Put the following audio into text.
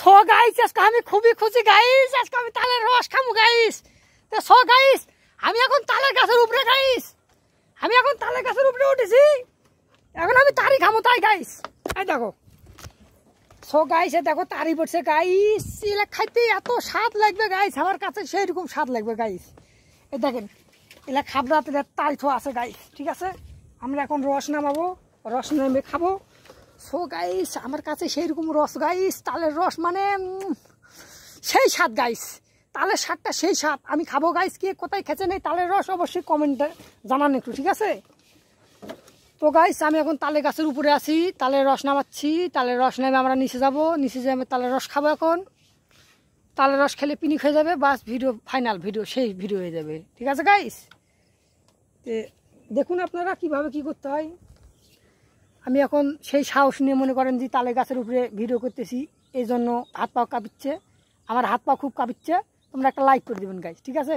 So guys আজকে আমি খুবই খুশি গাইস, আজকে আমি তালের রস খাবো গাইস। তো সো গাইস আমি এখন তালের গাছের উপরে গাইস, আমি এখন তালের গাছের উপরে উঠেছি, এখন আমি তারি খাবো তাই গাইস। এই দেখো সো গাইস, এ দেখো তারি পড়ছে গাইস, এলা খাইতে এত স্বাদ লাগবে গাইস, আমার কাছে সেই রকম স্বাদ লাগবে গাইস। এই দেখেন এলা খাবরাতে তারি তো আছে গাইস, ঠিক আছে। আমরা এখন রস নামাবো, রস নামে খাবো। সো গাইস আমার কাছে সেই রকম রস গাইস, তালের রস মানে সেই স্বাদ গাইস, তালের স্বাদটা সেই স্বাদ। আমি খাবো গাইস, কে কোথায় খেতে নেই তালের রস অবশ্যই কমেন্টে জানান একটু, ঠিক আছে। তো গাইস আমি এখন তালের গাছের উপরে আছি, তালের রস নামাচ্ছি, তালের রস নামে আমরা নিচে যাব, নিচে যাবে তালের রস খাবো। এখন তালের রস খেলে পিনিক হয়ে যাবে, বাস ভিডিও ফাইনাল, ভিডিও সেই ভিডিও হয়ে যাবে, ঠিক আছে গাইস। দেখুন আপনারা কিভাবে কি করতে হয়। আমি এখন সেই সাহস নিয়ে মনে করেন যে তালের গাছের উপরে ভিডিও করতেছি, এই জন্য হাত পা কাঁপিচ্ছে, আমার হাত পা খুব কাঁপিচ্ছে। তোমরা একটা লাইক করে দেবেন গাইস, ঠিক আছে।